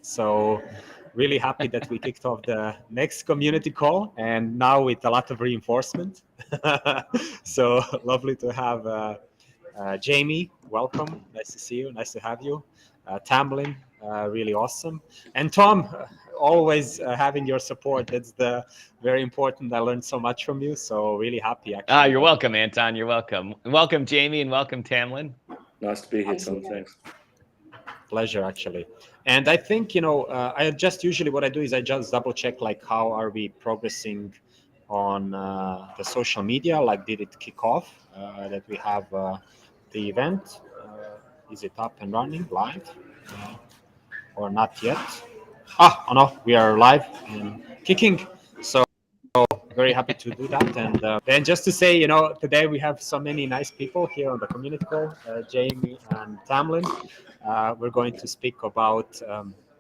So really happy that we kicked off the next community call, and now with a lot of reinforcement. So lovely to have Jamie. Welcome. Nice to see you. Nice to have you. Tamlin, really awesome. And Tom, always having your support. That's the very important. I learned so much from you. So really happy, actually. You're welcome, Anton. You're welcome. Welcome, Jamie, and welcome, Tamlin. Nice to be here, Tom. Thanks. Pleasure, actually. And I think, I just usually what I do is I just double check, like, how are we progressing on the social media? Like, did it kick off that we have the event? Is it up and running live or not yet? Oh no, we are live and kicking. So very happy to do that. And then just to say, today we have so many nice people here on the community call, Jamie and Tamlin. We're going to speak about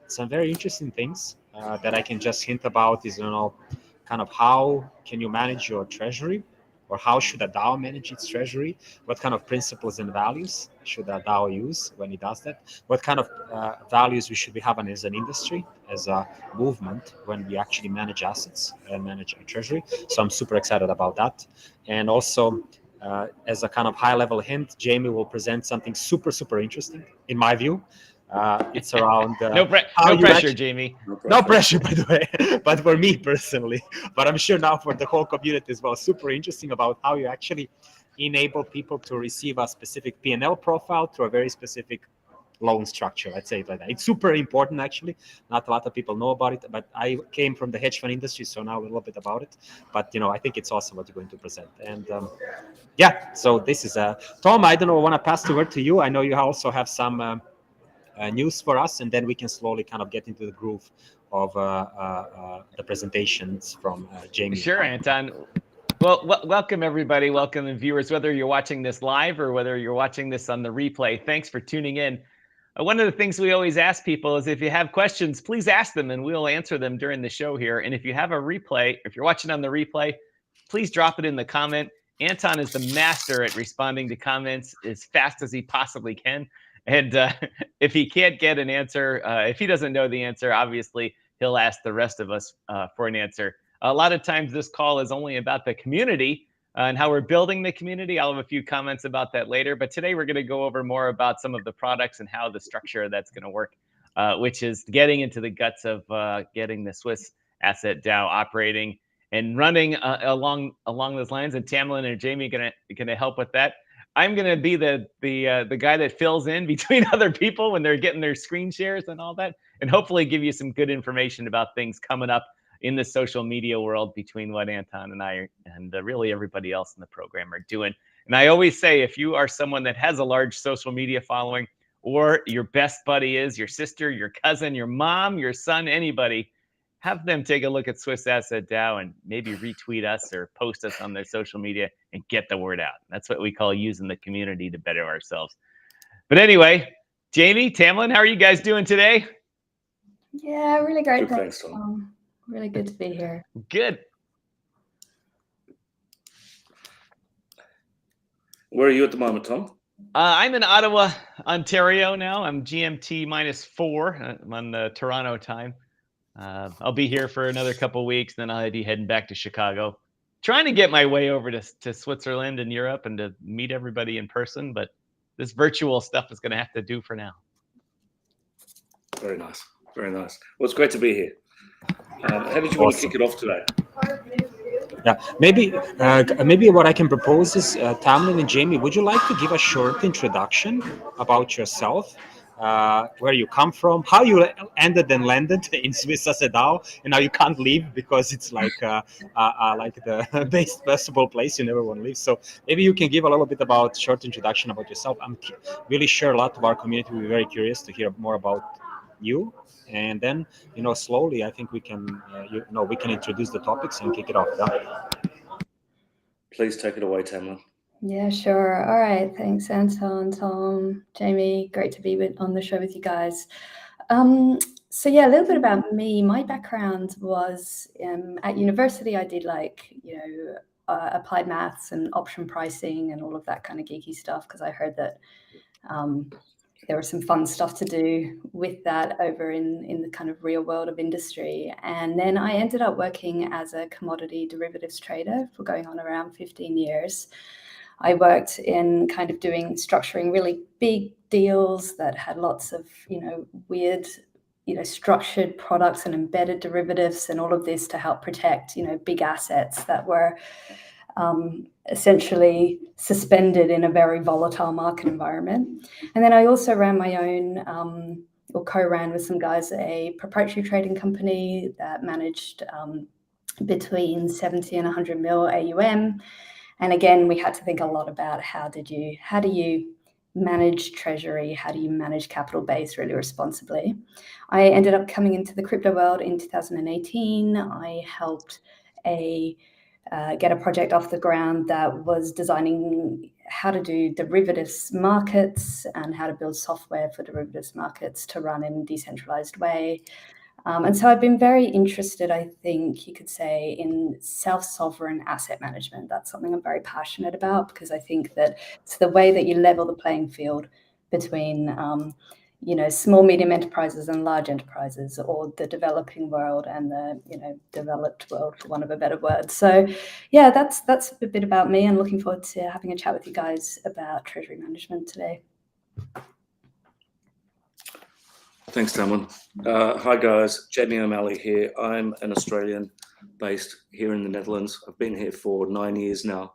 some very interesting things that I can just hint about is, kind of how can you manage your treasury, or how should a DAO manage its treasury? What kind of principles and values should a DAO use when it does that? What kind of values we should be having as an industry, as a movement, when we actually manage assets and manage our treasury? So I'm super excited about that. And also, as a kind of high-level hint, Jamie will present something super, super interesting, in my view. It's around no pressure, Jamie. No pressure, by the way, but for me personally. But I'm sure now for the whole community as well, super interesting about how you actually enable people to receive a specific P&L profile through a very specific loan structure. Let's say it like that. It's super important, actually. Not a lot of people know about it, but I came from the hedge fund industry, so now a little bit about it. But I think it's awesome what you're going to present. And yeah, so this is Tom. I don't know. I want to pass the word to you. I know you also have some news for us, and then we can slowly kind of get into the groove of the presentations from Jamie. Sure, Anton. Well, welcome everybody. Welcome the viewers, whether you're watching this live or whether you're watching this on the replay. Thanks for tuning in. One of the things we always ask people is if you have questions, please ask them and we'll answer them during the show here. And if you have a replay, if you're watching on the replay, please drop it in the comment. Anton is the master at responding to comments as fast as he possibly can. And if he can't get an answer, if he doesn't know the answer, obviously he'll ask the rest of us for an answer. A lot of times this call is only about the community and how we're building the community. I'll have a few comments about that later. But today we're going to go over more about some of the products and how the structure that's going to work, which is getting into the guts of getting the SwissAssetDAO operating and running along those lines. And Tamlin and Jamie are going to help with that. I'm going to be the guy that fills in between other people when they're getting their screen shares and all that, and hopefully give you some good information about things coming up in the social media world between what Anton and I and really everybody else in the program are doing. And I always say, if you are someone that has a large social media following, or your best buddy is your sister, your cousin, your mom, your son, anybody, have them take a look at SwissAssetDAO and maybe retweet us or post us on their social media and get the word out. That's what we call using the community to better ourselves. But anyway, Jamie, Tamlin, how are you guys doing today? Yeah, really great. Thanks, Tom. Really good to be here. Good. Where are you at the moment, Tom? I'm in Ottawa, Ontario now. I'm GMT -4. I'm on the Toronto time. I'll be here for another couple of weeks, then I'll be heading back to Chicago. Trying to get my way over to Switzerland and Europe and to meet everybody in person, but this virtual stuff is going to have to do for now. Very nice. Very nice. Well, it's great to be here. How did you want to kick it off today? Yeah, maybe what I can propose is, Tamlin and Jamie, would you like to give a short introduction about yourself? Where you come from, how you ended and landed in SwissAssetDAO, and now you can't leave because it's like the best possible place you never want to leave. So maybe you can give a little bit about short introduction about yourself. I'm really sure a lot of our community will be very curious to hear more about you, and then slowly I think we can we can introduce the topics and kick it off. Yeah? Please take it away, Tamlin. Yeah, sure. All right. Thanks, Anton, Tom, Jamie. Great to be on the show with you guys. So yeah, a little bit about me. My background was at university. I did applied maths and option pricing and all of that kind of geeky stuff because I heard that there was some fun stuff to do with that over in the kind of real world of industry. And then I ended up working as a commodity derivatives trader for going on around 15 years. I worked in kind of doing structuring really big deals that had lots of, weird, structured products and embedded derivatives and all of this to help protect, big assets that were essentially suspended in a very volatile market environment. And then I also ran my own, or co-ran with some guys, a proprietary trading company that managed between 70 and 100 mil AUM. And again, we had to think a lot about how do you manage treasury? How do you manage capital base really responsibly? I ended up coming into the crypto world in 2018. I helped get a project off the ground that was designing how to do derivatives markets and how to build software for derivatives markets to run in a decentralized way. And so I've been very interested, I think you could say, in self-sovereign asset management. That's something I'm very passionate about because I think that it's the way that you level the playing field between small, medium enterprises and large enterprises, or the developing world and the developed world, for want of a better word. So yeah, that's a bit about me, and looking forward to having a chat with you guys about treasury management today. Thanks, Tamlin. Hi, guys. Jamie O'Malley here. I'm an Australian based here in the Netherlands. I've been here for 9 years now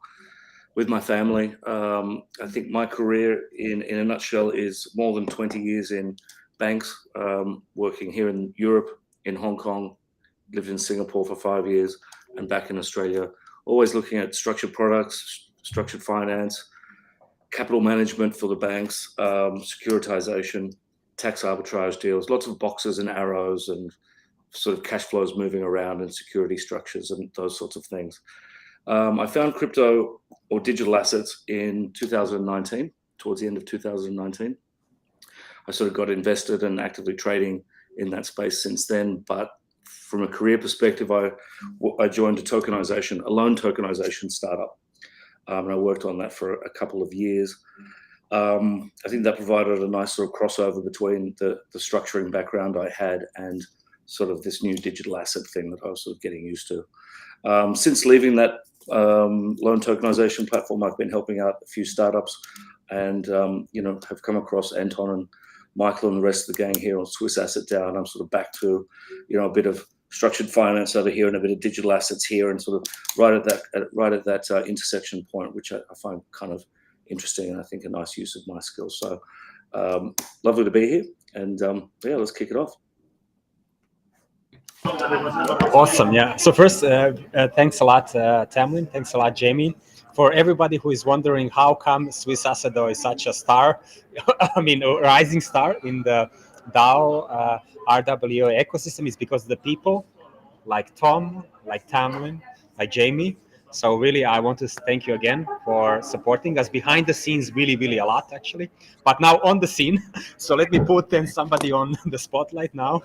with my family. I think my career in a nutshell is more than 20 years in banks, working here in Europe, in Hong Kong, lived in Singapore for 5 years, and back in Australia, always looking at structured products, structured finance, capital management for the banks, securitization, tax arbitrage deals, lots of boxes and arrows and sort of cash flows moving around and security structures and those sorts of things. I found crypto or digital assets in 2019, towards the end of 2019. I sort of got invested and actively trading in that space since then. But from a career perspective, I joined a loan tokenization startup. And I worked on that for a couple of years. I think that provided a nice sort of crossover between the structuring background I had and sort of this new digital asset thing that I was sort of getting used to. Since leaving that loan tokenization platform, I've been helping out a few startups and, have come across Anton and Michael and the rest of the gang here on SwissAssetDAO. And I'm sort of back to, a bit of structured finance over here and a bit of digital assets here, and sort of right at that intersection point, which I find kind of interesting and I think a nice use of my skills. So lovely to be here, and let's kick it off. Awesome. Yeah. So first, thanks a lot, Tamlin. Thanks a lot, Jamie. For everybody who is wondering how come SwissAssetDAO is such a star, I mean, a rising star in the DAO RWA ecosystem, is because the people like Tom, like Tamlin, like Jamie. So really, I want to thank you again for supporting us behind the scenes, really, really a lot, actually. But now on the scene. So let me put somebody on the spotlight now.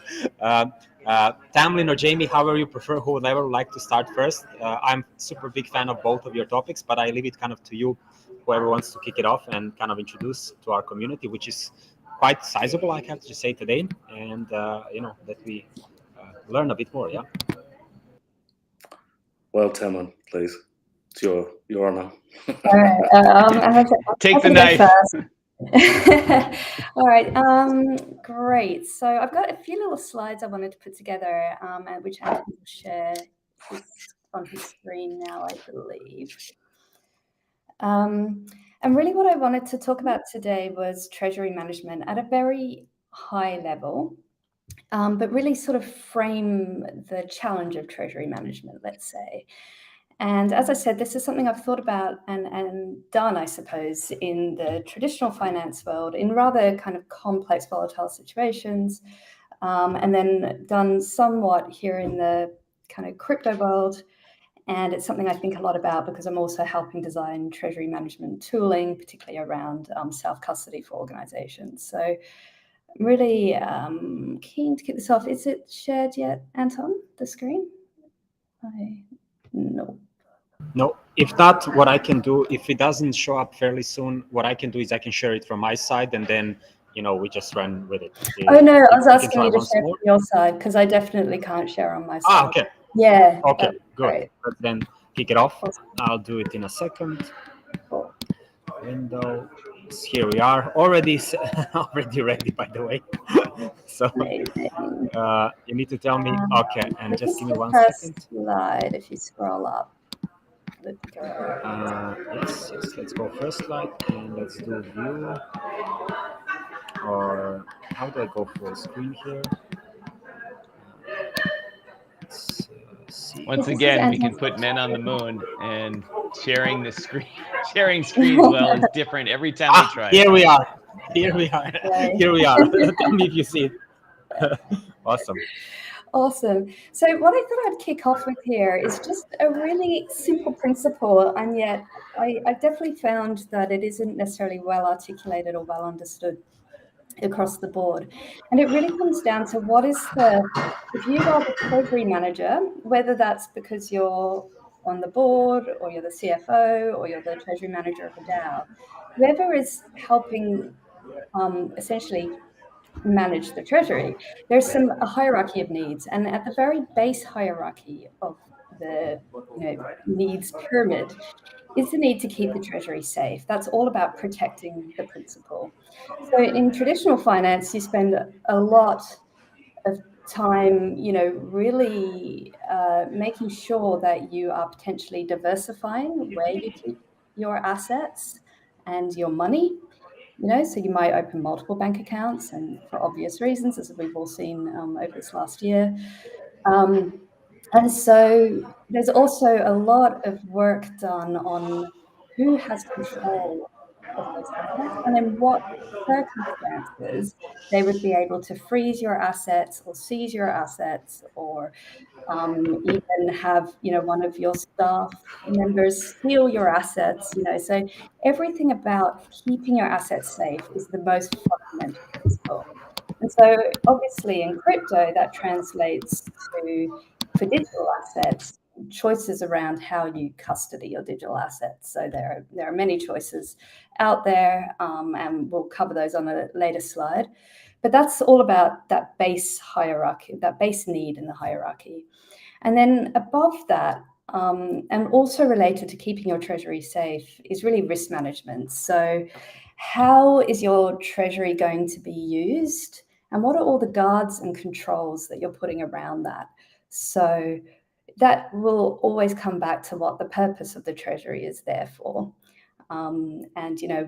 Tamlin or Jamie, however you prefer, whoever would like to start first. I'm super big fan of both of your topics, but I leave it kind of to you, whoever wants to kick it off and kind of introduce to our community, which is quite sizable, I have to say today, and that we learn a bit more. Yeah. Well, Tamlin, please, it's your honor. All right. Take the knife. All right. Great. So I've got a few little slides I wanted to put together, which I will share on his screen now, I believe. And really what I wanted to talk about today was treasury management at a very high level, but really sort of frame the challenge of treasury management, let's say. And as I said, this is something I've thought about and done, I suppose, in the traditional finance world in rather kind of complex, volatile situations, and then done somewhat here in the kind of crypto world. And it's something I think a lot about because I'm also helping design treasury management tooling, particularly around self-custody for organizations. So I'm really keen to kick this off. Is it shared yet, Anton, the screen? No. No, if not, what I can do, if it doesn't show up fairly soon, what I can do is I can share it from my side, and then we just ran with it. Oh no, I was You can asking try you to once share more. from your side because I definitely can't share on my side. Ah, okay. Yeah. Okay, that's good. great. But then kick it off. Awesome. I'll do it in a second. Cool. Window. Here we are. Already ready, by the way. So Amazing. you need to tell me. Okay, and This just is give me the 1 first second. slide. If you scroll up, let's go. Yes. Let's go first slide and let's do view. Or how do I go full screen here? Let's see. Once This is again, we can Anton's put men on the picture. moon, and sharing the screen, sharing screens well is different every time we try. Here we are. Here we are. Right. Here we are. Tell me if you see it. Awesome. Awesome. So what I thought I'd kick off with here is just a really simple principle, and yet I definitely found that it isn't necessarily well articulated or well understood across the board. And it really comes down to if you are the treasury manager, whether that's because you're on the board or you're the CFO or you're the treasury manager of a DAO, whoever is helping essentially manage the treasury, there's a hierarchy of needs. And at the very base hierarchy of the needs pyramid is the need to keep the treasury safe. That's all about protecting the principal. So in traditional finance, you spend a lot of time, really making sure that you are potentially diversifying where you keep your assets and your money. So you might open multiple bank accounts, and for obvious reasons, as we've all seen over this last year. And so there's also a lot of work done on who has control of those assets and in what circumstances they would be able to freeze your assets or seize your assets or even have one of your staff members steal your assets. So everything about keeping your assets safe is the most fundamental principle. And so obviously in crypto that translates to, for digital assets, choices around how you custody your digital assets. So there are many choices out there, and we'll cover those on a later slide. But that's all about that base hierarchy, that base need in the hierarchy. And then above that, and also related to keeping your treasury safe, is really risk management. So how is your treasury going to be used? And what are all the guards and controls that you're putting around that? So that will always come back to what the purpose of the treasury is there for. And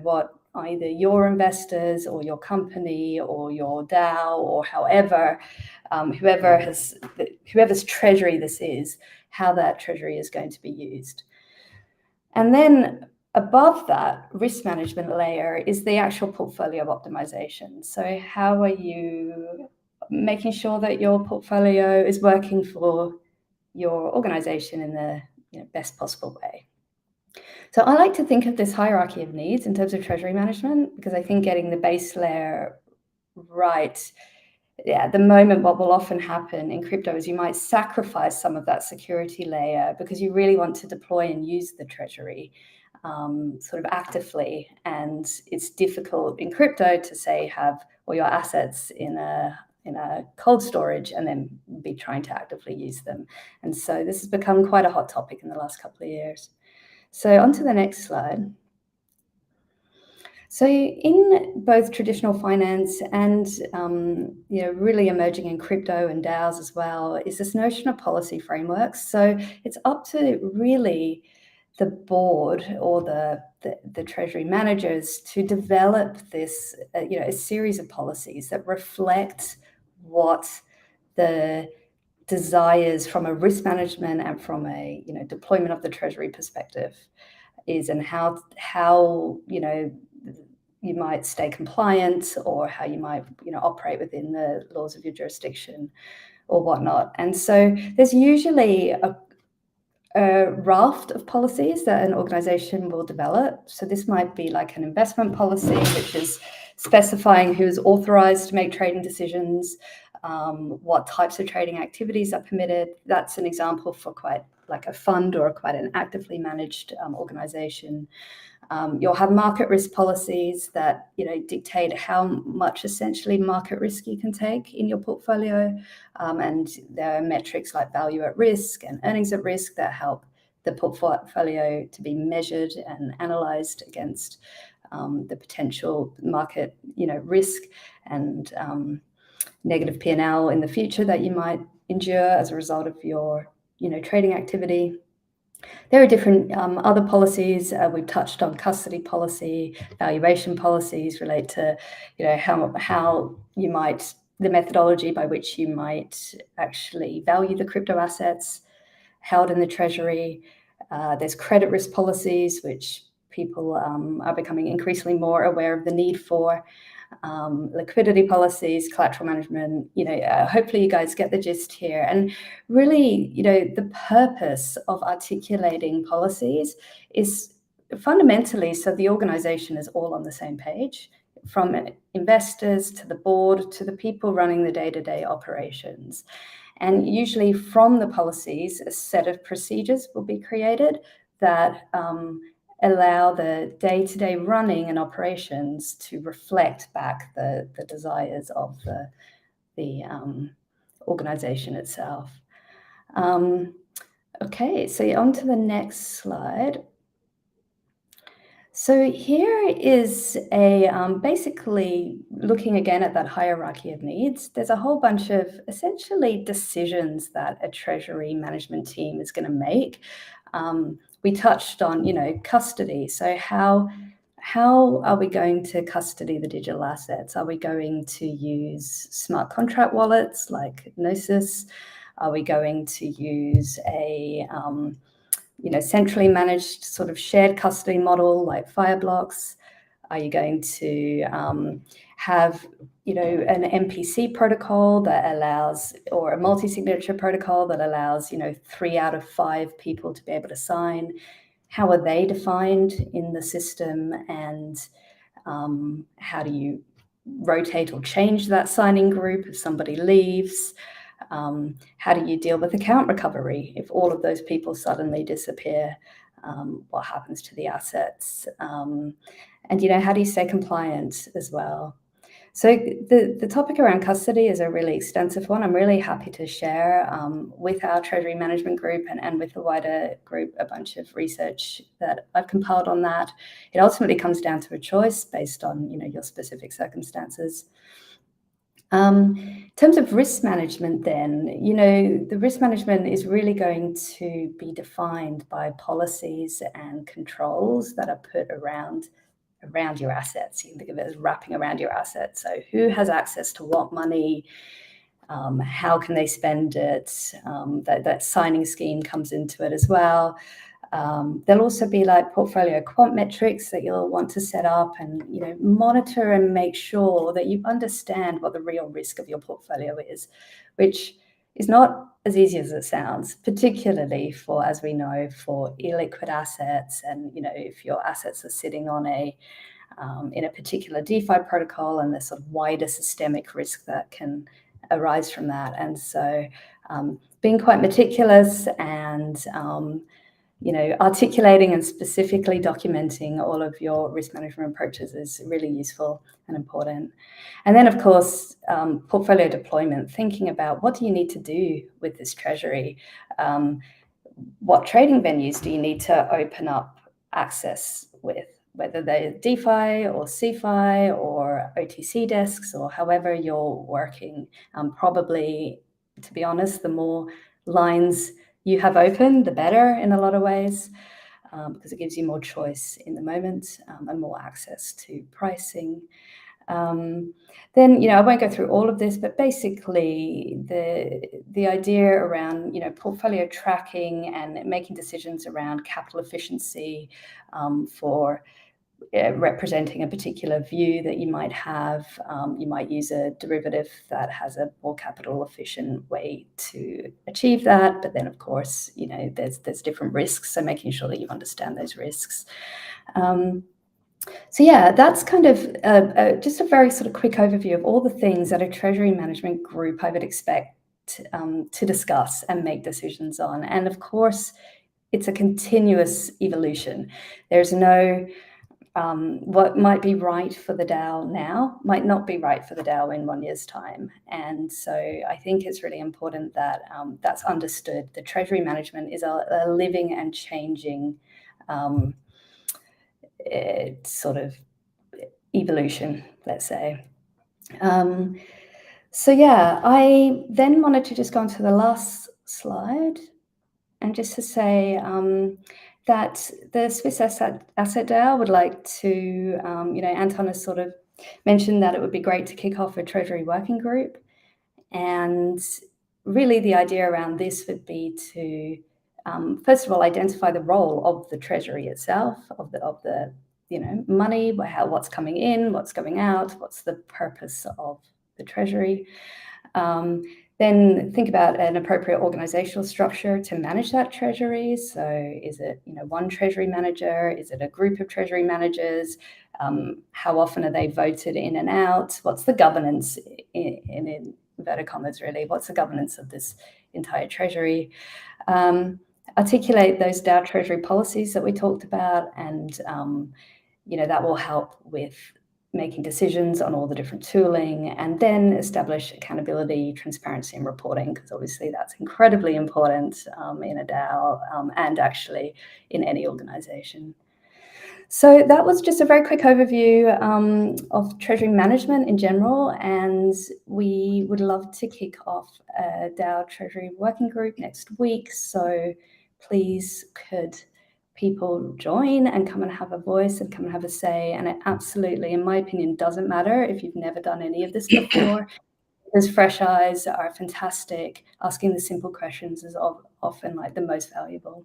what either your investors or your company or your DAO or however, whoever's treasury this is, how that treasury is going to be used. And then above that risk management layer is the actual portfolio optimization. So how are you making sure that your portfolio is working for your organization in the best possible way? So I like to think of this hierarchy of needs in terms of treasury management, because I think getting the base layer right, at the moment, what will often happen in crypto is you might sacrifice some of that security layer because you really want to deploy and use the treasury sort of actively. And it's difficult in crypto to say have all your assets in a cold storage and then be trying to actively use them. And so this has become quite a hot topic in the last couple of years. So on to the next slide. So in both traditional finance and really emerging in crypto and DAOs as well is this notion of policy frameworks. So it's up to really the board or the treasury managers to develop this a series of policies that reflect what the desires from a risk management and from a deployment of the treasury perspective is, and how you might stay compliant, or how you might operate within the laws of your jurisdiction or whatnot. And so there's usually a raft of policies that an organization will develop. So this might be like an investment policy, which is specifying who's authorized to make trading decisions, what types of trading activities are permitted. That's an example for quite like a fund or quite an actively managed organization. You'll have market risk policies that dictate how much essentially market risk you can take in your portfolio, and there are metrics like value at risk and earnings at risk that help the portfolio to be measured and analyzed against the potential market risk and negative P&L in the future that you might endure as a result of your trading activity. There are different other policies. We've touched on custody policy, valuation policies relate to how you might, the methodology by which you might actually value the crypto assets held in the treasury. There's credit risk policies, which people are becoming increasingly more aware of the need for. Liquidity policies, collateral management, hopefully you guys get the gist here. And really, the purpose of articulating policies is fundamentally so the organization is all on the same page, from investors to the board to the people running the day-to-day operations. And usually from the policies, a set of procedures will be created that allow the day-to-day running and operations to reflect back the desires of the organization itself. Okay, so on to the next slide. So here is a basically looking again at that hierarchy of needs. There's a whole bunch of essentially decisions that a treasury management team is going to make. We touched on, custody. So how are we going to custody the digital assets? Are we going to use smart contract wallets like Gnosis? Are we going to use a centrally managed sort of shared custody model like Fireblocks? Are you going to have an MPC protocol that allows, or a multi-signature protocol that allows 3 out of 5 people to be able to sign? How are they defined in the system, and how do you rotate or change that signing group if somebody leaves? How do you deal with account recovery if all of those people suddenly disappear? What happens to the assets? And how do you stay compliant as well? So the topic around custody is a really extensive one. I'm really happy to share with our Treasury Management Group and with the wider group a bunch of research that I've compiled on that. It ultimately comes down to a choice based on your specific circumstances. In terms of risk management then, the risk management is really going to be defined by policies and controls that are put around your assets. You can think of it as wrapping around your assets. So who has access to what money? How can they spend it? That signing scheme comes into it as well. There'll also be like portfolio quant metrics that you'll want to set up and monitor and make sure that you understand what the real risk of your portfolio is, which is not as easy as it sounds, particularly for, as we know, for illiquid assets. And if your assets are sitting on in a particular DeFi protocol, and there's sort of wider systemic risk that can arise from that. And so being quite meticulous and articulating and specifically documenting all of your risk management approaches is really useful and important. And then, of course, portfolio deployment, thinking about what do you need to do with this treasury? What trading venues do you need to open up access with, whether they're DeFi or CeFi or OTC desks or however you're working. Probably, to be honest, the more lines you have open, the better in a lot of ways, because it gives you more choice in the moment and more access to pricing. Then, I won't go through all of this, but basically the idea around, portfolio tracking and making decisions around capital efficiency for representing a particular view that you might have. You might use a derivative that has a more capital efficient way to achieve that. But then, of course, there's different risks. So making sure that you understand those risks. So yeah, that's kind of just a very sort of quick overview of all the things that a treasury management group I would expect to discuss and make decisions on. And of course, it's a continuous evolution. There's no what might be right for the DAO now might not be right for the DAO in 1 year's time. And so I think it's really important that that's understood. The treasury management is a living and changing sort of evolution, let's say. So yeah, I then wanted to just go on to the last slide and just to say that the SwissAssetDAO would like to, Anton has sort of mentioned that it would be great to kick off a Treasury working group. And really the idea around this would be to, first of all, identify the role of the Treasury itself, of the money, what's coming in, what's going out, what's the purpose of the Treasury. Then think about an appropriate organizational structure to manage that treasury. So is it one treasury manager? Is it a group of treasury managers? How often are they voted in and out? What's the governance in inverted commas, really? What's the governance of this entire treasury? Articulate those DAO treasury policies that we talked about, and that will help with making decisions on all the different tooling, and then establish accountability, transparency, and reporting, because obviously that's incredibly important in a DAO and actually in any organization. So that was just a very quick overview of treasury management in general, and we would love to kick off a DAO treasury working group next week. So please could people join and come and have a voice and come and have a say. And it absolutely, in my opinion, doesn't matter if you've never done any of this before. Those fresh eyes are fantastic. Asking the simple questions is often like the most valuable.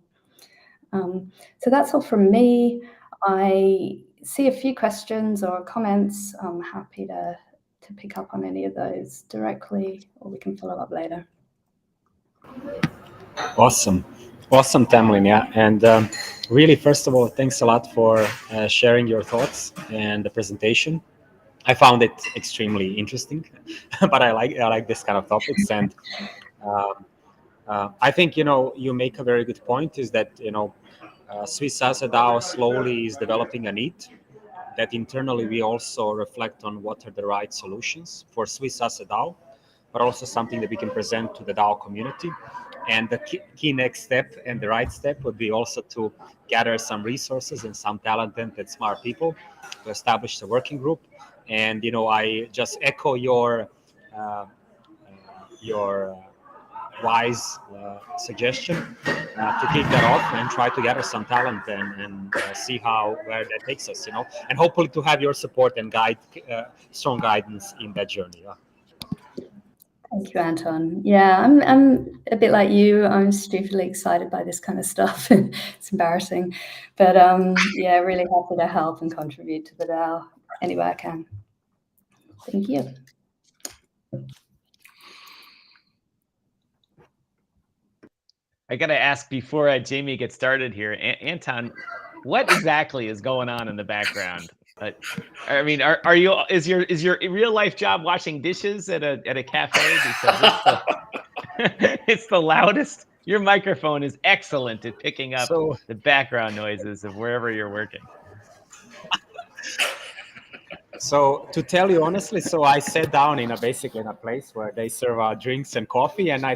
So that's all from me. I see a few questions or comments. I'm happy to pick up on any of those directly, or we can follow up later. Awesome, Tamlin. Yeah, and really, first of all, thanks a lot for sharing your thoughts and the presentation. I found it extremely interesting, but I like this kind of topics, and I think you make a very good point. Is that SwissAssetDAO slowly is developing a need that internally we also reflect on what are the right solutions for SwissAssetDAO, but also something that we can present to the DAO community. And the key next step and the right step would be also to gather some resources and some talented and smart people to establish the working group. And I just echo your wise suggestion to kick that off and try to gather some talent and see where that takes us. And hopefully to have your support and strong guidance in that journey. Yeah. Thank you, Anton. Yeah, I'm a bit like you. I'm stupidly excited by this kind of stuff. It's embarrassing, but yeah, really happy to help and contribute to the DAO any way I can. Thank you. I got to ask before Jamie gets started here, Anton, what exactly is going on in the background? I mean, is your real life job washing dishes at a cafe? Because it's the loudest. Your microphone is excellent at picking up the background noises of wherever you're working. So to tell you honestly, I sat down basically in a place where they serve drinks and coffee, and I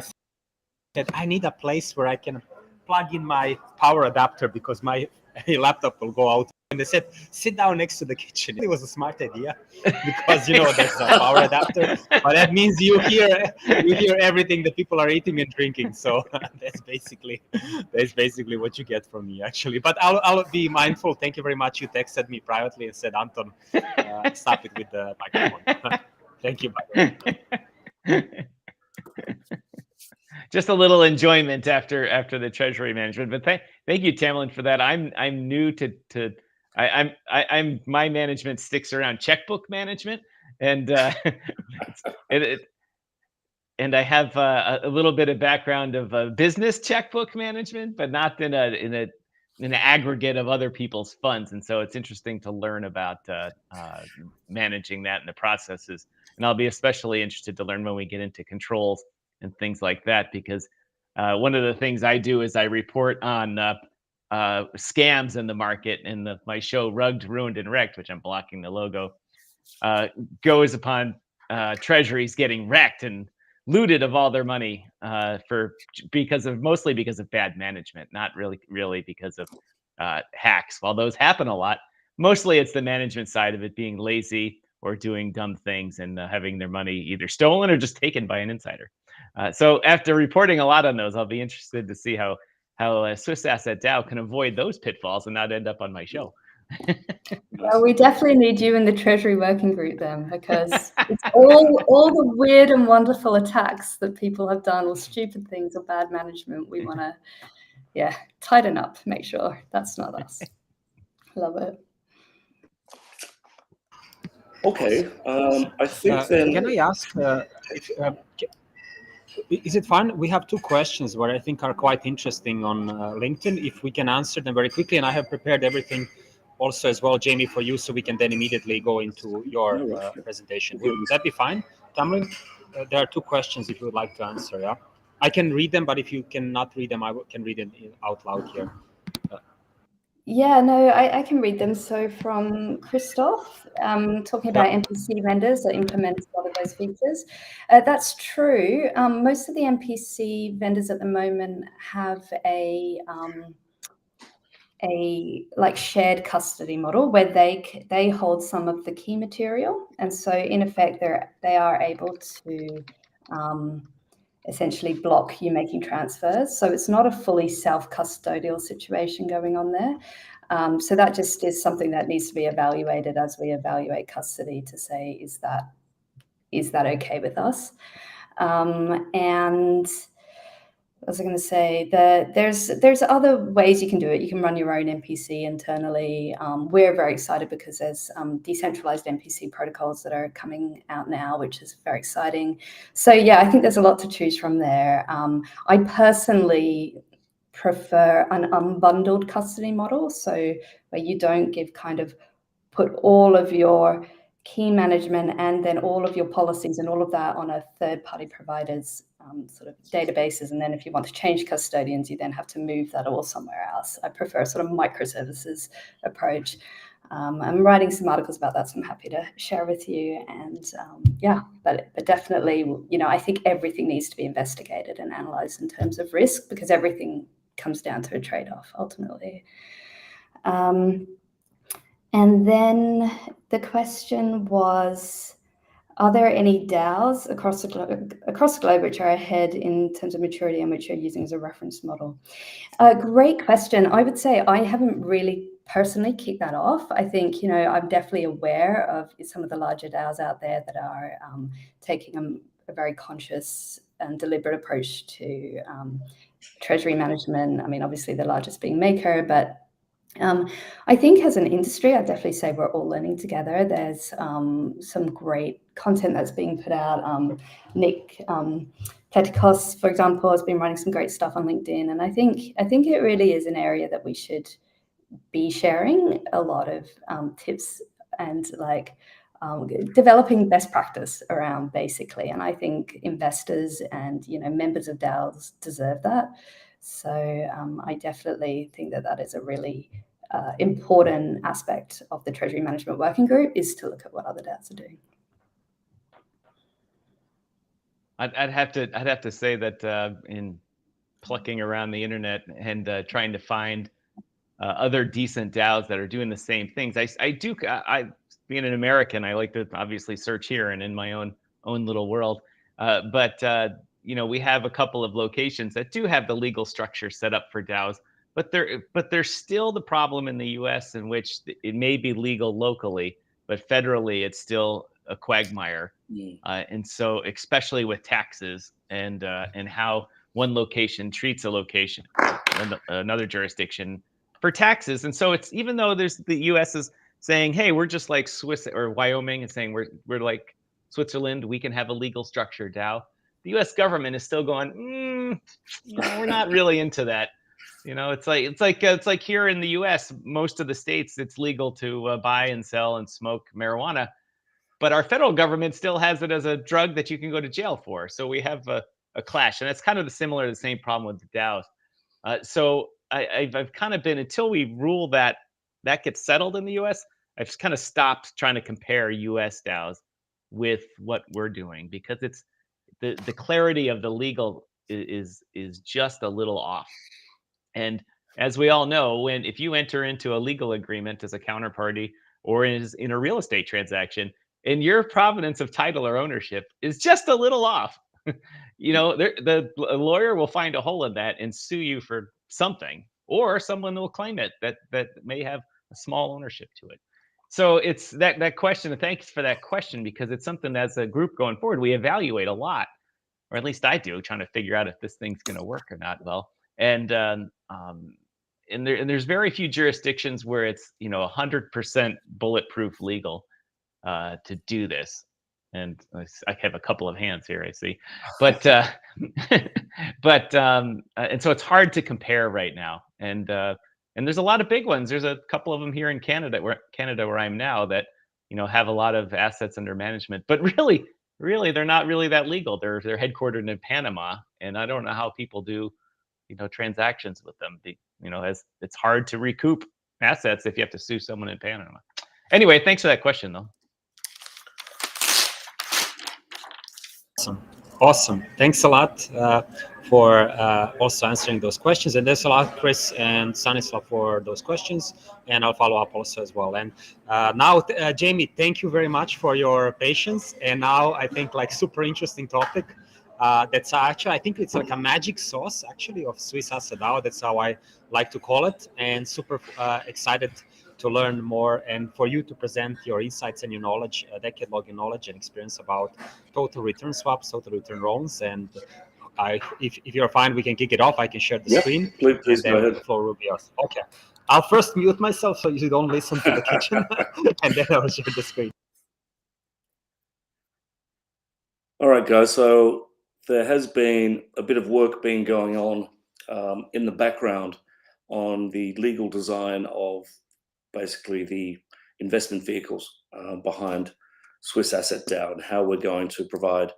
said I need a place where I can plug in my power adapter because my laptop will go out. And they said, sit down next to the kitchen. It was a smart idea because there's a power adapter, but that means you hear everything that people are eating and drinking. So that's basically what you get from me, actually. But I'll be mindful. Thank you very much. You texted me privately and said, Anton, stop it with the microphone. Thank you. Just a little enjoyment after the treasury management. But thank you, Tamlin, for that. I'm new to I'm my management sticks around checkbook management, and and I have a little bit of background of business checkbook management, but not in an aggregate of other people's funds. And so it's interesting to learn about managing that and the processes. And I'll be especially interested to learn when we get into controls and things like that. Because one of the things I do is I report on scams in the market, and my show Rugged, Ruined, and Wrecked, which I'm blocking the logo, goes upon treasuries getting wrecked and looted of all their money mostly because of bad management, not really because of hacks. While those happen a lot, mostly it's the management side of it being lazy or doing dumb things and having their money either stolen or just taken by an insider. So after reporting a lot on those, I'll be interested to see how SwissAssetDAO can avoid those pitfalls and not end up on my show. Well, we definitely need you in the Treasury Working Group then, because it's all the weird and wonderful attacks that people have done, or stupid things, or bad management. We want to, tighten up, make sure that's not us. Love it. Okay, I think then. Can I ask? Is it fine? We have two questions where I think are quite interesting on LinkedIn. If we can answer them very quickly, and I have prepared everything also as well, Jamie, for you, so we can then immediately go into your presentation. Would that be fine, Tamlin? There are two questions if you would like to answer. Yeah, I can read them, but if you cannot read them, I can read it out loud here. Yeah, no, I can read them. So from Christoph, talking about NPC vendors that implement a lot of those features. That's true. Most of the NPC vendors at the moment have a like shared custody model where they hold some of the key material, and so in effect they are able to essentially block you making transfers. So it's not a fully self-custodial situation going on there. So that just is something that needs to be evaluated as we evaluate custody to say, is that okay with us? And what was I going to say? There's other ways you can do it. You can run your own NPC internally. We're very excited because there's decentralized NPC protocols that are coming out now, which is very exciting. So yeah, I think there's a lot to choose from there. I personally prefer an unbundled custody model, so where you don't put all of your key management and then all of your policies and all of that on a third-party provider's sort of databases, and then if you want to change custodians, you then have to move that all somewhere else. I prefer a sort of microservices approach. I'm writing some articles about that, so I'm happy to share with you. And but definitely, I think everything needs to be investigated and analyzed in terms of risk, because everything comes down to a trade-off ultimately. And then the question was, are there any DAOs across the globe which are ahead in terms of maturity and which you're using as a reference model? Great question. I would say I haven't really personally kicked that off. I think, I'm definitely aware of some of the larger DAOs out there that are taking a very conscious and deliberate approach to treasury management. I mean, obviously the largest being Maker, but I think as an industry, I'd definitely say we're all learning together. There's some great content that's being put out. Nick Pletikos, for example, has been writing some great stuff on LinkedIn, and I think it really is an area that we should be sharing a lot of tips and developing best practice around, basically. And I think investors and members of DAOs deserve that. So I definitely think that is a really important aspect of the Treasury Management Working Group, is to look at what other DAOs are doing. I'd have to say that in plucking around the internet and trying to find other decent DAOs that are doing the same things, I being an American, I like to obviously search here and in my own little world, but we have a couple of locations that do have the legal structure set up for DAOs, but there's still the problem in the U.S. in which it may be legal locally, but federally it's still a quagmire. And so, especially with taxes and how one location treats a location, another jurisdiction for taxes. And so it's, even though the U.S. is saying, hey, we're just like Swiss or Wyoming, and saying we're like Switzerland, we can have a legal structure DAO, the U.S. government is still going, we're not really into that. It's like here in the U.S., most of the states, it's legal to buy and sell and smoke marijuana, but our federal government still has it as a drug that you can go to jail for. So we have a clash, and that's kind of the same problem with the DAOs. So I've kind of been, until we rule that gets settled in the US, I've just kind of stopped trying to compare US DAOs with what we're doing, because it's the clarity of the legal is just a little off. And as we all know, if you enter into a legal agreement as a counterparty or in a real estate transaction, and your provenance of title or ownership is just a little off, the lawyer will find a hole in that and sue you for something, or someone will claim it that may have a small ownership to it. So it's that question, and thanks for that question, because it's something that as a group going forward, we evaluate a lot, or at least I do, trying to figure out if this thing's going to work or not. Well, and there's very few jurisdictions where it's 100% bulletproof legal to do this. And I have a couple of hands here, I see, but and so it's hard to compare right now. And there's a lot of big ones. There's a couple of them here in Canada, where I'm now, that have a lot of assets under management, but really they're not really that legal. They're headquartered in Panama, and I don't know how people do transactions with them. As it's hard to recoup assets if you have to sue someone in Panama. Anyway, thanks for that question, though. Awesome. Thanks a lot for also answering those questions. And there's a lot, Chris and Stanislav, for those questions. And I'll follow up also as well. And now, Jamie, thank you very much for your patience. And now I think super interesting topic. That's actually, I think it's like a magic sauce actually of SwissAssetDAO. That's how I like to call it. And super excited to learn more, and for you to present your insights and your knowledge, decade-long knowledge and experience about total return swaps, total return loans. And if you're fine, we can kick it off. I can share the screen. Please go ahead. The floor will be yours. Okay. I'll first mute myself so you don't listen to the kitchen, and then I'll share the screen. All right, guys. So there has been a bit of work being going on in the background on the legal design of basically the investment vehicles behind SwissAssetDAO, and how we're going to provide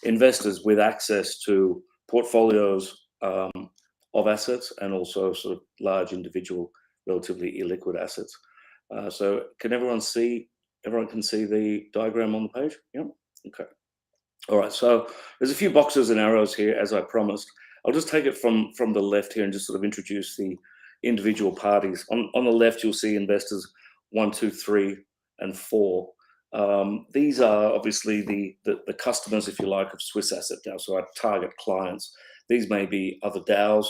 investors with access to portfolios of assets, and also sort of large individual, relatively illiquid assets. So can everyone see? Everyone can see the diagram on the page? Yeah. Okay. All right. So there's a few boxes and arrows here, as I promised. I'll just take it from the left here and just sort of introduce the individual parties. On the left, you'll see investors 1, 2, 3, and 4. These are obviously the customers, if you like, of SwissAssetDAO, so our target clients. These may be other DAOs,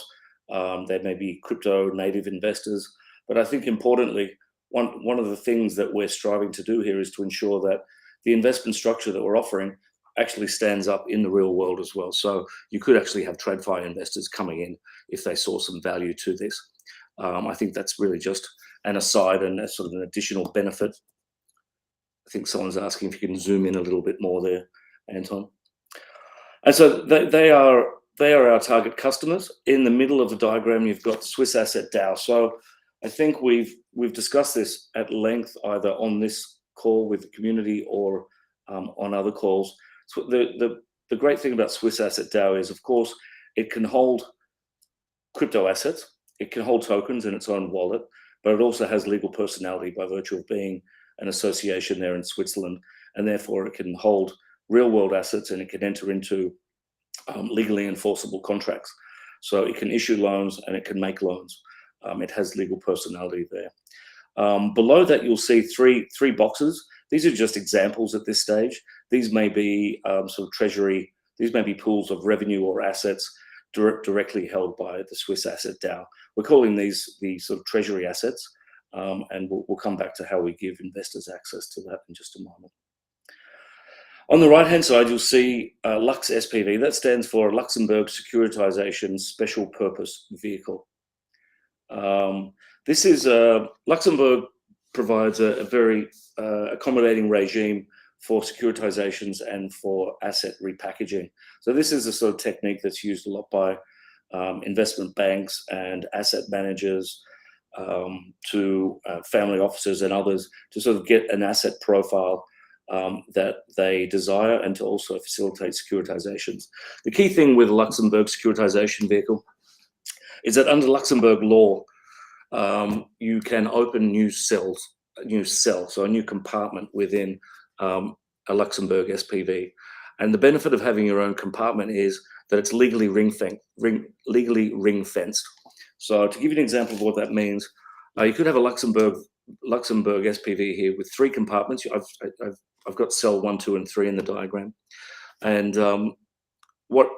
they may be crypto native investors, but I think importantly, one of the things that we're striving to do here is to ensure that the investment structure that we're offering actually stands up in the real world as well. So you could actually have TradFi investors coming in if they saw some value to this. I think that's really just an aside and a sort of an additional benefit. I think someone's asking if you can zoom in a little bit more there, Anton. And so they are our target customers. In the middle of the diagram, you've got SwissAssetDAO. So I think we've discussed this at length, either on this call with the community or on other calls. So the great thing about SwissAssetDAO is, of course, it can hold crypto assets. It can hold tokens in its own wallet, but it also has legal personality by virtue of being an association there in Switzerland, and therefore it can hold real-world assets, and it can enter into legally enforceable contracts. So it can issue loans and it can make loans. It has legal personality there. Below that, you'll see three boxes. These are just examples at this stage. These may be sort of treasury. These may be pools of revenue or assets directly held by the SwissAssetDAO. We're calling these the sort of treasury assets, and we'll come back to how we give investors access to that in just a moment. On the right-hand side, you'll see Lux SPV. That stands for Luxembourg Securitization Special Purpose Vehicle. This is Luxembourg provides a very accommodating regime for securitizations and for asset repackaging. So this is a sort of technique that's used a lot by investment banks and asset managers, to family offices and others, to sort of get an asset profile that they desire, and to also facilitate securitizations. The key thing with a Luxembourg securitization vehicle is that under Luxembourg law, you can open new cell, so a new compartment within a Luxembourg SPV. And the benefit of having your own compartment is that it's legally ring-fenced. So to give you an example of what that means, you could have a Luxembourg SPV here with 3 compartments. I've got cell 1, 2, and 3 in the diagram, and what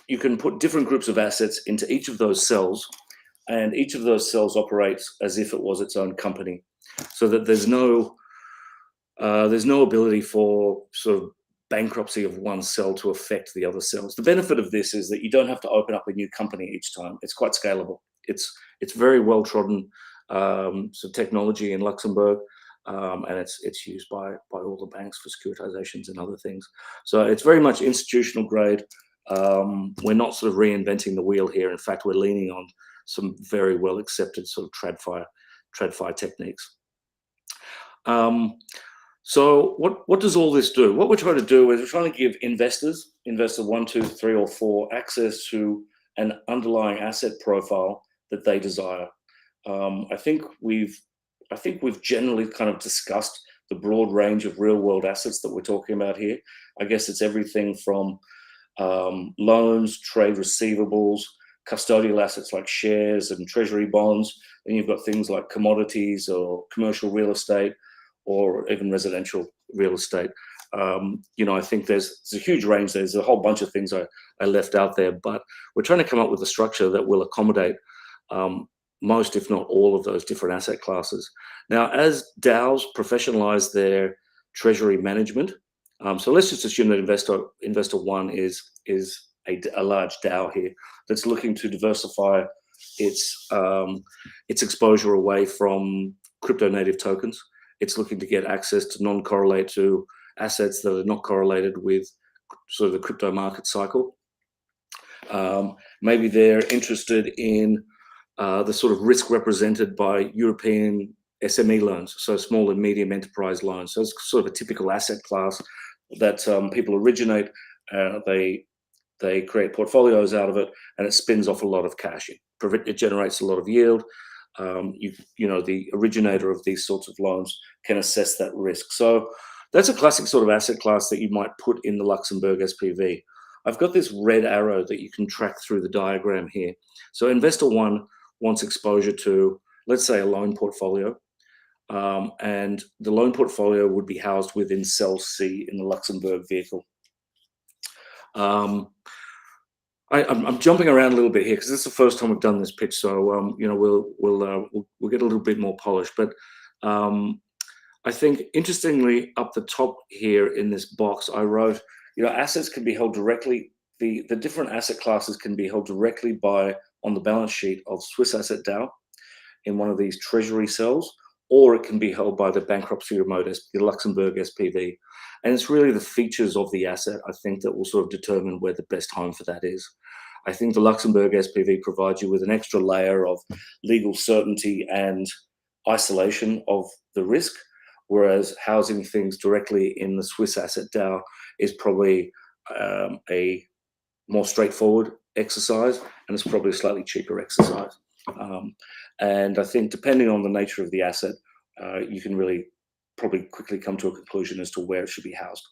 you can put different groups of assets into each of those cells, and each of those cells operates as if it was its own company, so that there's no ability for sort of bankruptcy of one cell to affect the other cells. The benefit of this is that you don't have to open up a new company each time. It's quite scalable. It's very well trodden technology in Luxembourg, and it's used by all the banks for securitizations and other things. So it's very much institutional grade. We're not sort of reinventing the wheel here. In fact, we're leaning on some very well accepted sort of TradFi techniques. So what does all this do? What we're trying to do is we're trying to give investors, investor 1, 2, 3, or 4, access to an underlying asset profile that they desire. I think we've generally kind of discussed the broad range of real world assets that we're talking about here. I guess it's everything from loans, trade receivables, custodial assets like shares and treasury bonds. Then you've got things like commodities or commercial real estate, or even residential real estate. I think there's a huge range. There's a whole bunch of things I left out there, but we're trying to come up with a structure that will accommodate most, if not all, of those different asset classes. Now, as DAOs professionalize their treasury management, so let's just assume that investor 1 is a large DAO here that's looking to diversify its exposure away from crypto native tokens. It's looking to get access to non-correlate to assets that are not correlated with sort of the crypto market cycle. Maybe they're interested in the sort of risk represented by European SME loans, so small and medium enterprise loans. So it's sort of a typical asset class that people originate. They create portfolios out of it, and it spins off a lot of cash. It generates a lot of yield. The originator of these sorts of loans can assess that risk. So that's a classic sort of asset class that you might put in the Luxembourg SPV. I've got this red arrow that you can track through the diagram here. So investor 1 wants exposure to, let's say, a loan portfolio, and the loan portfolio would be housed within cell C in the Luxembourg vehicle. I'm jumping around a little bit here because this is the first time we've done this pitch, so we'll get a little bit more polished. But I think interestingly, up the top here in this box, I wrote, assets can be held directly. The different asset classes can be held directly on the balance sheet of SwissAssetDAO in one of these treasury cells, or it can be held by the bankruptcy remote, the Luxembourg SPV. And it's really the features of the asset, I think, that will sort of determine where the best home for that is. I think the Luxembourg SPV provides you with an extra layer of legal certainty and isolation of the risk, whereas housing things directly in the SwissAssetDAO is probably a more straightforward exercise, and it's probably a slightly cheaper exercise. And I think depending on the nature of the asset, you can really probably quickly come to a conclusion as to where it should be housed.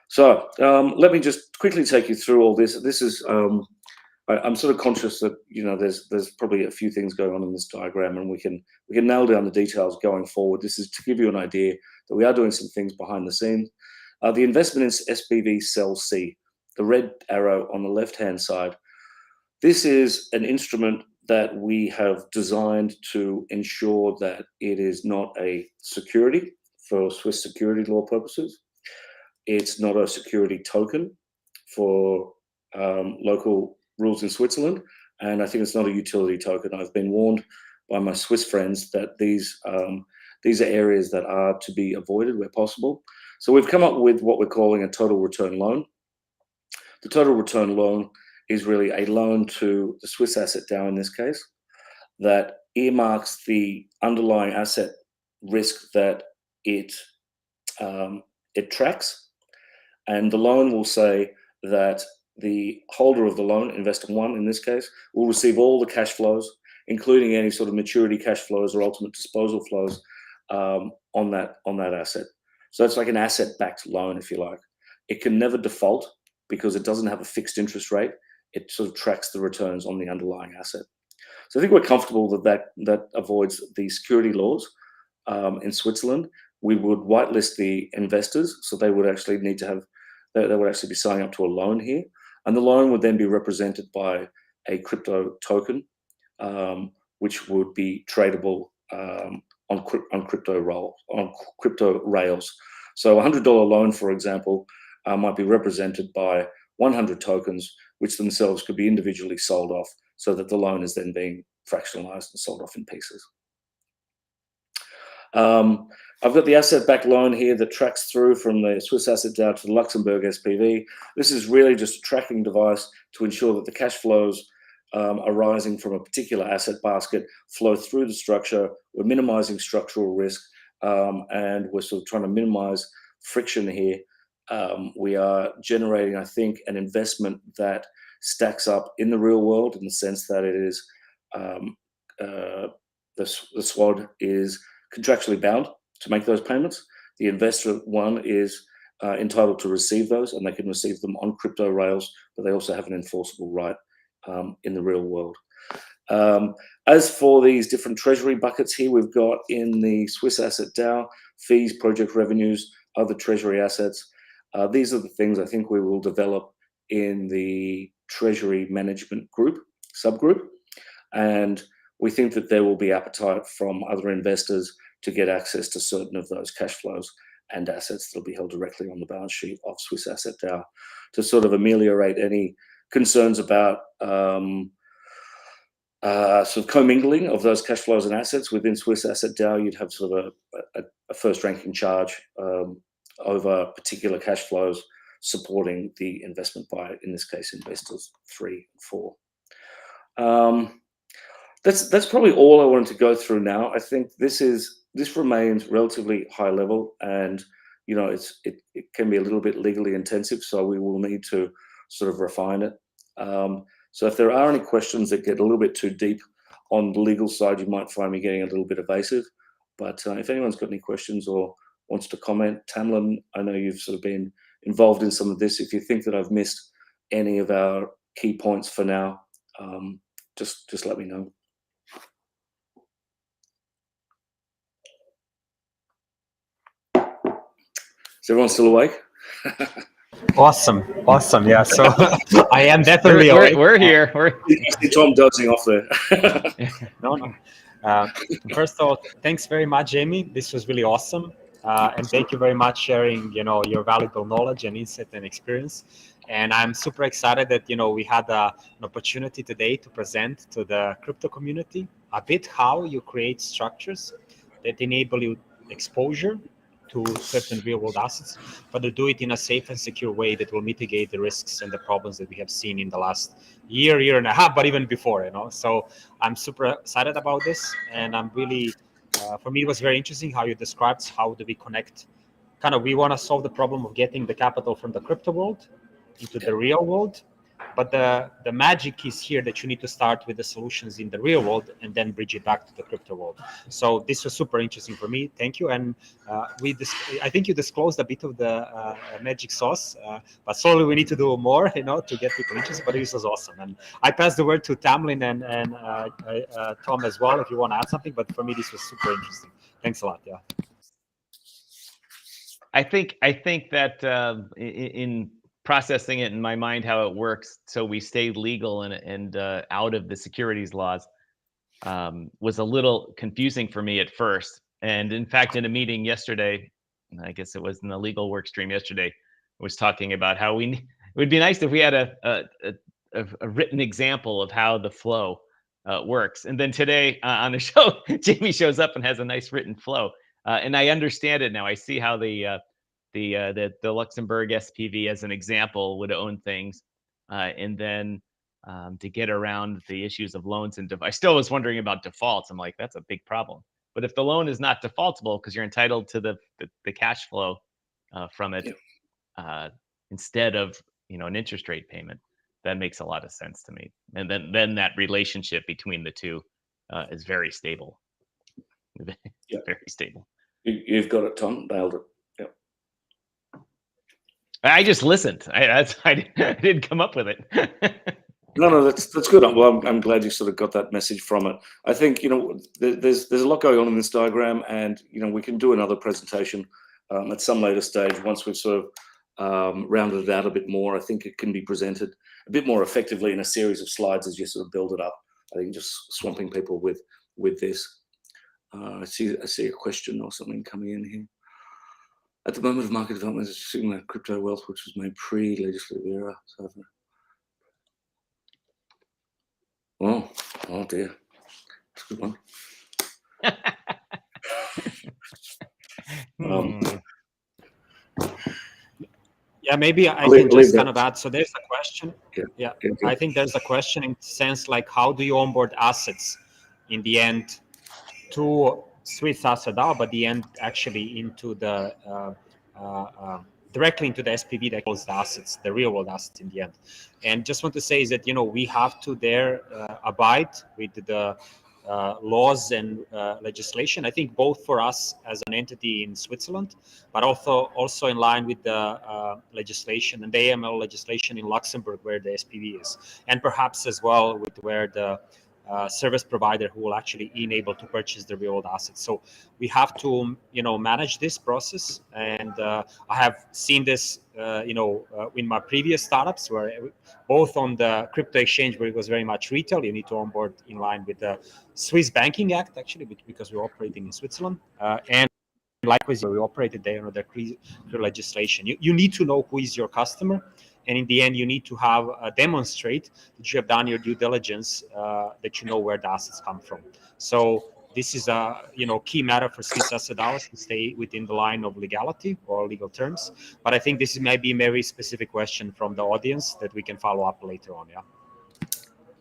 So let me just quickly take you through all this. This is, I'm sort of conscious that, there's probably a few things going on in this diagram, and we can nail down the details going forward. This is to give you an idea that we are doing some things behind the scenes. The investment in SPV Cell C, the red arrow on the left-hand side, this is an instrument that we have designed to ensure that it is not a security for Swiss security law purposes. It's not a security token for local rules in Switzerland. And I think it's not a utility token. I've been warned by my Swiss friends that these are areas that are to be avoided where possible. So we've come up with what we're calling a total return loan. The total return loan is really a loan to the SwissAssetDAO in this case that earmarks the underlying asset risk that it it tracks, and the loan will say that the holder of the loan, investor one in this case, will receive all the cash flows, including any sort of maturity cash flows or ultimate disposal flows on that asset. So it's like an asset-backed loan, if you like. It can never default because it doesn't have a fixed interest rate. It sort of tracks the returns on the underlying asset. So I think we're comfortable that avoids the security laws in Switzerland. We would whitelist the investors, so they would actually need to have, they would actually be signing up to a loan here, and the loan would then be represented by a crypto token, which would be tradable on crypto rails. So a $100 loan, for example, might be represented by 100 tokens, which themselves could be individually sold off, so that the loan is then being fractionalized and sold off in pieces. I've got the asset-backed loan here that tracks through from the SwissAssetDAO to the Luxembourg SPV. This is really just a tracking device to ensure that the cash flows arising from a particular asset basket flow through the structure. We're minimizing structural risk, and we're sort of trying to minimize friction here. We are generating, I think, an investment that stacks up in the real world, in the sense that it is the SWAD is contractually bound to make those payments. The investor one is entitled to receive those, and they can receive them on crypto rails, but they also have an enforceable right in the real world. As for these different treasury buckets here, we've got in the SwissAssetDAO fees, project revenues, other treasury assets. These are the things I think we will develop in the treasury management group, subgroup, and we think that there will be appetite from other investors to get access to certain of those cash flows and assets that will be held directly on the balance sheet of SwissAssetDAO, to sort of ameliorate any concerns about sort of commingling of those cash flows and assets within SwissAssetDAO. You'd have sort of a first ranking charge over particular cash flows supporting the investment by, in this case, investors 3 and 4. That's probably all I wanted to go through now. I think this remains relatively high level, and you know it can be a little bit legally intensive, so we will need to sort of refine it. So if there are any questions that get a little bit too deep on the legal side, you might find me getting a little bit evasive. But if anyone's got any questions or wants to comment, Tamlin, I know you've sort of been involved in some of this. If you think that I've missed any of our key points for now, just let me know. Is everyone still awake? Awesome. Yeah. So I am definitely awake. We're here. You see Tom dozing off there. No. First of all, thanks very much, Jamie. This was really awesome, and thank you very much sharing, your valuable knowledge and insight and experience. And I'm super excited that we had an opportunity today to present to the crypto community a bit how you create structures that enable you exposure to certain real-world assets, but to do it in a safe and secure way that will mitigate the risks and the problems that we have seen in the last year and a half, but even before, So I'm super excited about this, and I'm really, for me, it was very interesting how you described how do we connect. We want to solve the problem of getting the capital from the crypto world into the real world, but the magic is here that you need to start with the solutions in the real world and then bridge it back to the crypto world. So this was super interesting for me. Thank you. And I think you disclosed a bit of the magic sauce, but slowly we need to do more, to get people interested. But this was awesome. And I pass the word to Tamlin and Tom as well, if you want to add something. But for me, this was super interesting. Thanks a lot. Yeah. I think that in processing it in my mind how it works, so we stay legal and out of the securities laws, was a little confusing for me at first. And in fact, in a meeting yesterday, I guess it was in the legal Workstream yesterday, was talking about how it would be nice if we had a written example of how the flow works. And then today on the show, Jamie shows up and has a nice written flow, and I understand it now. I see how the Luxembourg SPV, as an example, would own things, and then to get around the issues of loans and I still was wondering about defaults. I'm like, that's a big problem. But if the loan is not defaultable because you're entitled to the cash flow from it instead of an interest rate payment. That makes a lot of sense to me. And then that relationship between the two is very stable. Very stable. You've got it, Tom. Nailed it. Yep. I just listened. I didn't come up with it. No, that's good. Well, I'm glad you sort of got that message from it. I think there's a lot going on in this diagram, and we can do another presentation at some later stage once we've sort of rounded it out a bit more. I think it can be presented a bit more effectively in a series of slides as you sort of build it up. I think just swamping people with this. I see a question or something coming in here. At the moment of market development, it's assuming that crypto wealth, which was made pre-legislative era. So, oh dear, that's a good one. Yeah, maybe I can just kind of add. So there's a question. Yeah. I think there's a question in the sense like, how do you onboard assets in the end to SwissAssetDAO, but the end actually into the directly into the SPV that holds the assets, the real world assets in the end. And just want to say is that we have to there abide with the laws and legislation. I think both for us as an entity in Switzerland, but also in line with the legislation and the AML legislation in Luxembourg, where the SPV is, and perhaps as well with where the service provider who will actually enable to purchase the real world assets. So we have to, manage this process. And I have seen this, in my previous startups, where both on the crypto exchange, where it was very much retail, you need to onboard in line with the Swiss Banking Act, actually, because we're operating in Switzerland. And likewise, we operated there under the legislation. You need to know who is your customer. And in the end, you need to have demonstrate that you have done your due diligence, that you know where the assets come from. So this is a key matter for SwissAssetDAO to stay within the line of legality or legal terms. But I think this is maybe a very specific question from the audience that we can follow up later on. Yeah.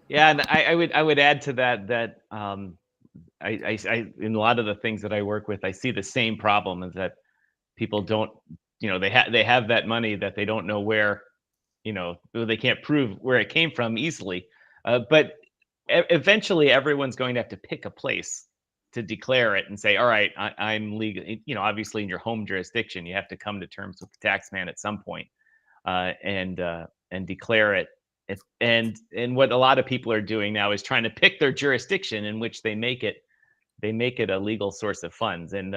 Yeah, and I would add to that I in a lot of the things that I work with, I see the same problem, is that people don't, they have that money that they don't know where. They can't prove where it came from easily. But eventually everyone's going to have to pick a place to declare it and say, all right, I'm legal. Obviously in your home jurisdiction, you have to come to terms with the tax man at some point, and declare it. And what a lot of people are doing now is trying to pick their jurisdiction in which they make it a legal source of funds. And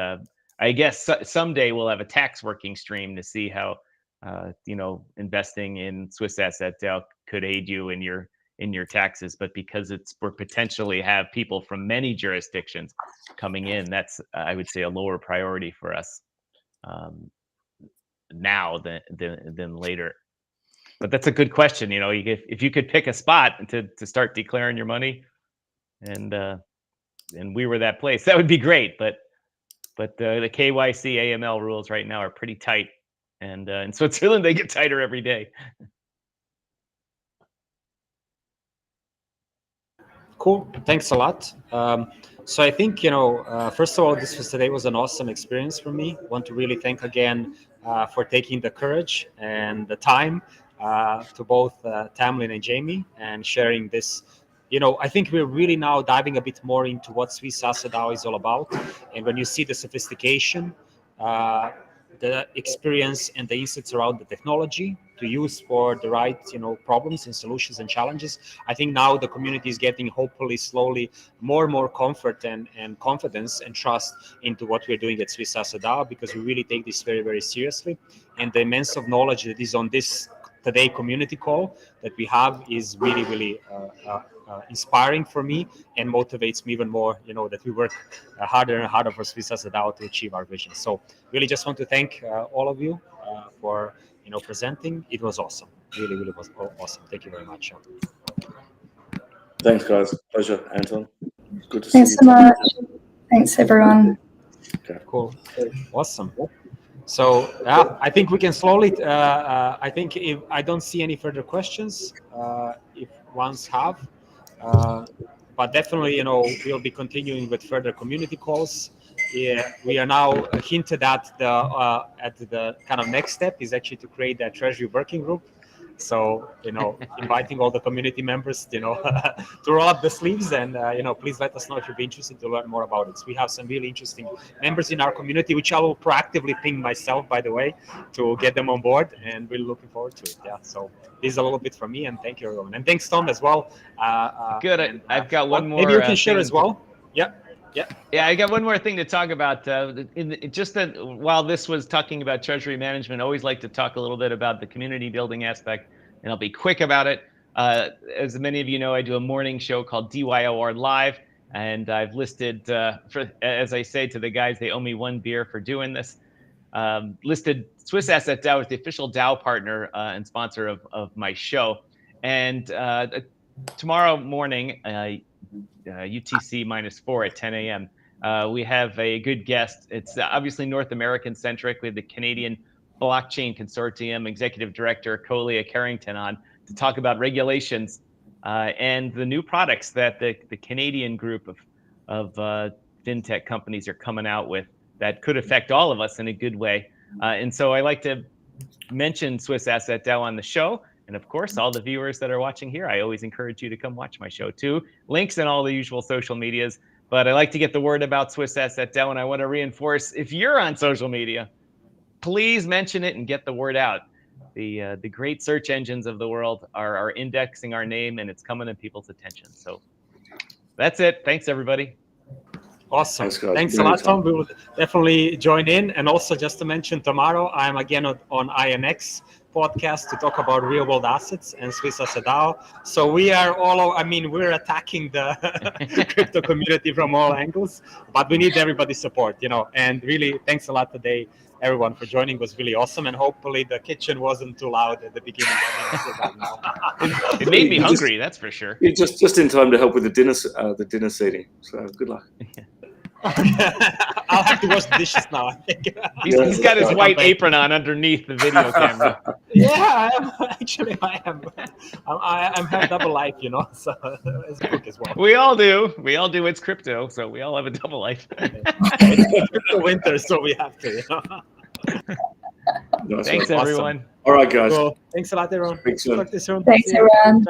I guess someday we'll have a tax working stream to see how investing in SwissAssetDAO could aid you in your taxes. But because we're potentially have people from many jurisdictions coming in, that's I would say a lower priority for us now than later. But that's a good question. If you could pick a spot to start declaring your money, and we were that place, that would be great. But the KYC AML rules right now are pretty tight. And in Switzerland, they get tighter every day. Cool. Thanks a lot. So I think, first of all, today was an awesome experience for me. I want to really thank again for taking the courage and the time to both Tamlin and Jamie and sharing this. I think we're really now diving a bit more into what SwissAssetDAO is all about. And when you see the sophistication, the experience and the insights around the technology to use for the right, problems and solutions and challenges, I think now the community is getting hopefully slowly more and more comfort and confidence and trust into what we're doing at SwissAssetDAO, because we really take this very, very seriously. And the immense of knowledge that is on this today community call that we have is really, really inspiring for me and motivates me even more, that we work harder and harder for SwissAssetDAO to achieve our vision. So really just want to thank all of you for, presenting. It was awesome. Really, really was awesome. Thank you very much. Thanks, guys. Pleasure, Anton. Good to see you. Thanks so much. Thanks, everyone. Okay. Cool. Awesome. So I think we can slowly, I think if I don't see any further questions, if ones have, but definitely, we'll be continuing with further community calls Yeah, we are now hinted at the kind of next step is actually to create a treasury working group. So, inviting all the community members, to roll up the sleeves and, please let us know if you'd be interested to learn more about it. So we have some really interesting members in our community, which I will proactively ping myself, by the way, to get them on board, and really looking forward to it. Yeah. So this is a little bit from me, and thank you, everyone. And thanks, Tom, as well. Good. I've got one more. Maybe you can share as well. Yeah, I got one more thing to talk about. While this was talking about treasury management, I always like to talk a little bit about the community building aspect, and I'll be quick about it. As many of you know, I do a morning show called DYOR Live, and I've listed, as I say to the guys, they owe me 1 beer for doing this, listed SwissAssetDAO as the official DAO partner and sponsor of my show. And tomorrow morning, UTC -4 at 10 a.m. We have a good guest. It's obviously North American centric. We have the Canadian Blockchain Consortium Executive Director Colia Carrington on to talk about regulations and the new products that the Canadian group of fintech companies are coming out with that could affect all of us in a good way. And so I like to mention SwissAssetDAO on the show. And of course, all the viewers that are watching here, I always encourage you to come watch my show too. Links in all the usual social medias. But I like to get the word about SwissAssetDAO, and I want to reinforce, if you're on social media, please mention it and get the word out. The great search engines of the world are indexing our name, and it's coming to people's attention. So that's it. Thanks, everybody. Awesome. Thanks a lot, Tom. We will definitely join in. And also, just to mention, tomorrow I'm again on INX podcast to talk about real world assets and SwissAssetDAO. So we are we're attacking the crypto community from all angles, but we need everybody's support, and really thanks a lot today, everyone, for joining. It was really awesome. And hopefully the kitchen wasn't too loud at the beginning. It made me hungry, that's for sure. You're just in time to help with the dinner seating. So good luck. I'll have to wash the dishes now, I think. He's got his white apron on underneath the video camera. Yeah, I am. Actually, I am. I'm have double life, so as a cook as well. We all do. It's crypto, so we all have a double life. It's crypto winter, so we have to, Thanks, everyone. All right, guys. Cool. Thanks a lot, everyone. Speak soon. Talk to you soon. Thanks, everyone.